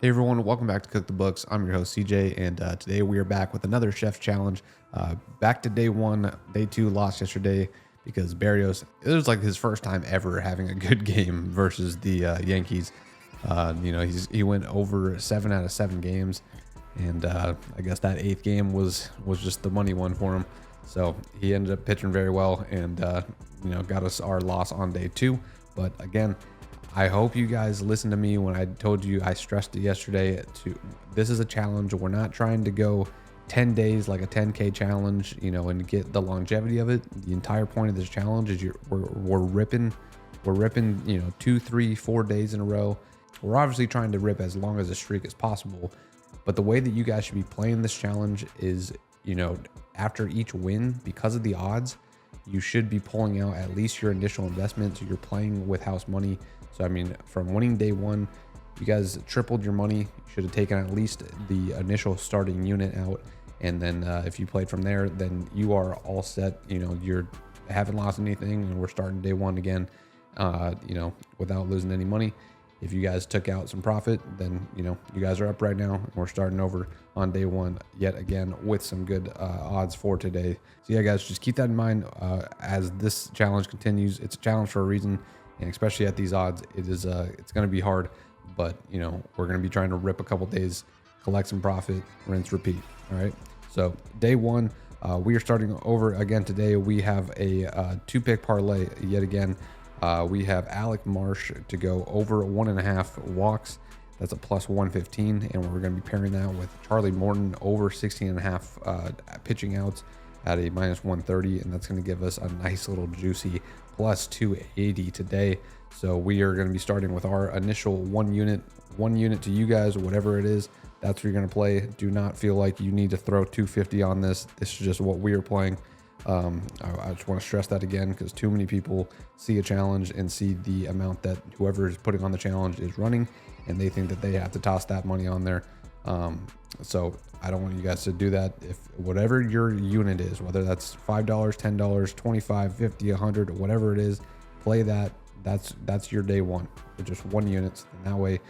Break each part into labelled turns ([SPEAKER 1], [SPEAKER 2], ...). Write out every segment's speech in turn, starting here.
[SPEAKER 1] Hey everyone, welcome back to Cook the Books. I'm your host CJ, and today we are back with another Chef's Challenge. Back to day one. Day two lost yesterday because Barrios, it was like his first time ever having a good game versus the Yankees. He went over 7 out of 7 games, and I guess that 8th game was just the money one for him. So he ended up pitching very well, and got us our loss on day two. But again, I hope you guys listened to me when I told you, I stressed it yesterday, this is a challenge. We're not trying to go 10 days like a 10K challenge, and get the longevity of it. The entire point of this challenge is we're ripping, 2, 3, 4 days in a row. We're obviously trying to rip as long as a streak as possible, but the way that you guys should be playing this challenge is, after each win, because of the odds, you should be pulling out at least your initial investment. So you're playing with house money. So, I mean, from winning day one, you guys tripled your money. You should have taken at least the initial starting unit out. And then if you played from there, then you are all set. You haven't lost anything, and we're starting day one again, without losing any money. If you guys took out some profit, then, you guys are up right now, and we're starting over on day one yet again with some good odds for today. So yeah, guys, just keep that in mind as this challenge continues. It's a challenge for a reason, and especially at these odds, it's going to be hard, but we're going to be trying to rip a couple days, collect some profit, rinse, repeat. All right. So day one, we are starting over again today. We have a 2-pick parlay yet again. We have Alec Marsh to go over 1.5 walks. That's a plus 115, and we're going to be pairing that with Charlie Morton over 16.5 pitching outs at a minus 130, and that's going to give us a nice little juicy plus 280 today. So we are going to be starting with our initial one unit to you guys, whatever it is. That's what you're going to play. Do not feel like you need to throw 250 on this. This is just what we are playing. I just want to stress that again, because too many people see a challenge and see the amount that whoever is putting on the challenge is running, and they think that they have to toss that money on there. So I don't want you guys to do that. If whatever your unit is, whether that's $5, $10, $25, $50, $100, whatever it is, play that. That's your day one with just one unit. And that way,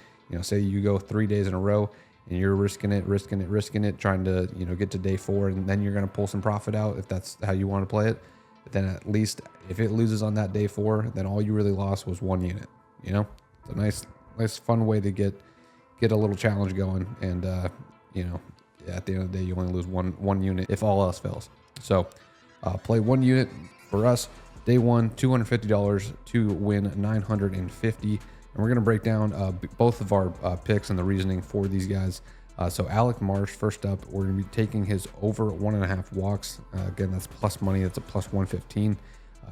[SPEAKER 1] say you go 3 days in a row and you're risking it, trying to, get to day 4, and then you're going to pull some profit out if that's how you want to play it. But then at least if it loses on that day 4, then all you really lost was one unit. It's a nice fun way to get a little challenge going. And, at the end of the day, you only lose one unit if all else fails. So play one unit for us. Day one, $250 to win 950. And we're going to break down both of our picks and the reasoning for these guys. So Alec Marsh, first up, we're going to be taking his over 1.5 walks. Again, that's plus money. That's a plus 115.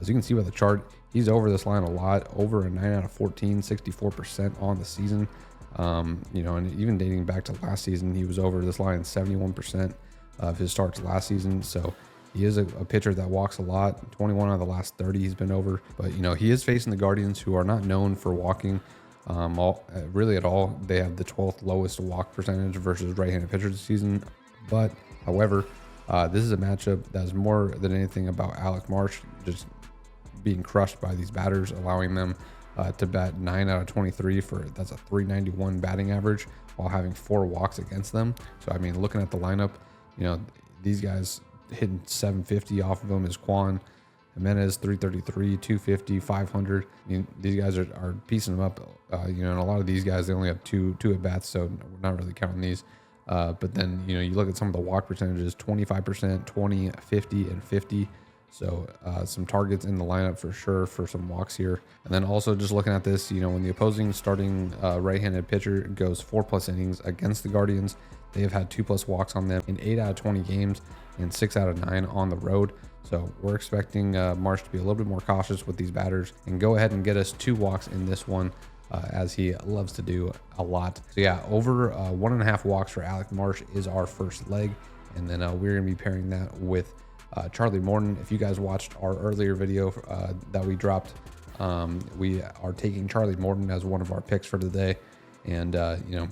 [SPEAKER 1] As you can see by the chart, he's over this line a lot, over a 9 out of 14, 64% on the season. And even dating back to last season, he was over this line 71% of his starts last season. So he is a pitcher that walks a lot. 21 out of the last 30 he's been over. But, he is facing the Guardians, who are not known for walking really at all. They have the 12th lowest walk percentage versus right-handed pitchers this season. But, however, this is a matchup that's more than anything about Alec Marsh just being crushed by these batters, allowing them to bat 9 out of 23 that's a 391 batting average while having 4 walks against them. So, I mean, looking at the lineup, these guys hitting 750 off of them is Quan, Jimenez 333, 250, 500. I mean, these guys are piecing them up. And a lot of these guys, they only have two at bats, so we're not really counting these. But then, you look at some of the walk percentages, 25%, 20, 50, and 50. So some targets in the lineup for sure for some walks here. And then also just looking at this, when the opposing starting right-handed pitcher goes 4+ innings against the Guardians, they have had 2+ walks on them in 8 out of 20 games and 6 out of 9 on the road. So we're expecting Marsh to be a little bit more cautious with these batters and go ahead and get us 2 walks in this one, as he loves to do a lot. So yeah, over 1.5 walks for Alec Marsh is our first leg. And then we're going to be pairing that with Charlie Morton. If you guys watched our earlier video that we dropped, we are taking Charlie Morton as one of our picks for today. And,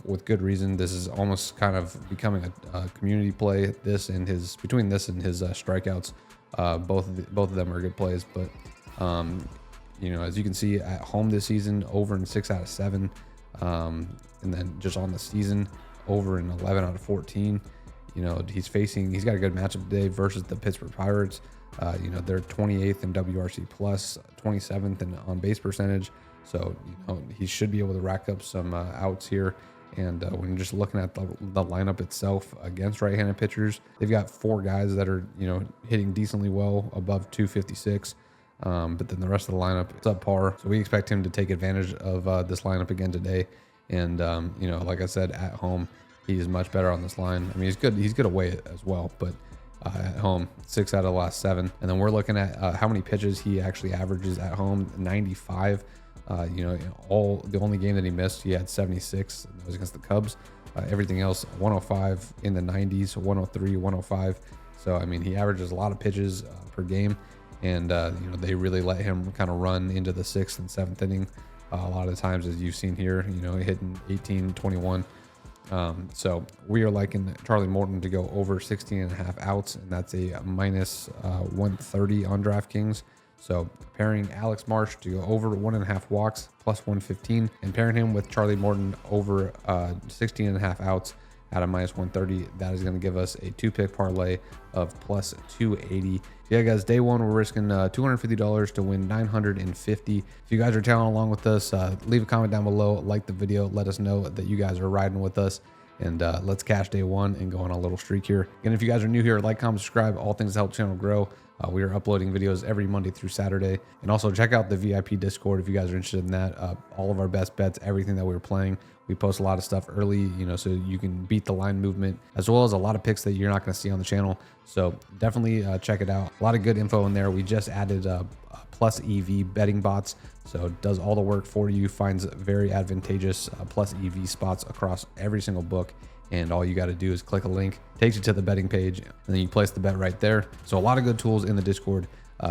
[SPEAKER 1] with good reason. This is almost kind of becoming a community play. Between this and his strikeouts, both of them are good plays. But, as you can see at home this season, over in 6 out of 7. And then just on the season, over in 11 out of 14. You know, he's got a good matchup today versus the Pittsburgh Pirates. You know, they're 28th in WRC plus, 27th in on base percentage. So, you know, he should be able to rack up some outs here. And when you're just looking at the lineup itself against right-handed pitchers, they've got 4 guys that are, you know, hitting decently well above 256. But then the rest of the lineup is subpar. So we expect him to take advantage of this lineup again today. And, you know, like I said, at home, he's much better on this line. I mean, he's good. He's good away as well, but at home, 6 out of the last 7. And then we're looking at how many pitches he actually averages at home, 95. You know, the only game that he missed, he had 76. And that was against the Cubs. Everything else, 105 in the 90s, 103, 105. So, I mean, he averages a lot of pitches per game. And, you know, they really let him kind of run into the 6th and 7th inning. A lot of the times, as you've seen here, you know, hitting 18, 21. So we are liking Charlie Morton to go over 16.5 outs, and that's a minus 130 on DraftKings. So pairing Alex Marsh to go over 1.5 walks plus 115, and pairing him with Charlie Morton over 16.5 outs at a minus 130, that is going to give us a 2-pick parlay of plus 280. Yeah, guys, day one, we're risking $250 to win $950. If you guys are tailing along with us, leave a comment down below, like the video, let us know that you guys are riding with us, and let's cash day one and go on a little streak here. Again, if you guys are new here, like, comment, subscribe, all things to help the channel grow. We are uploading videos every Monday through Saturday. And also check out the VIP Discord if you guys are interested in that. All of our best bets, everything that we were playing. We post a lot of stuff early, you know, so you can beat the line movement, as well as a lot of picks that you're not going to see on the channel. So definitely check it out. A lot of good info in there. We just added plus EV betting bots. So it does all the work for you, finds very advantageous plus EV spots across every single book. And all you got to do is click a link, takes you to the betting page, and then you place the bet right there. So a lot of good tools in the Discord.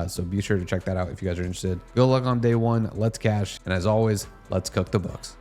[SPEAKER 1] So be sure to check that out if you guys are interested. Good luck on day one. Let's cash. And as always, let's cook the books.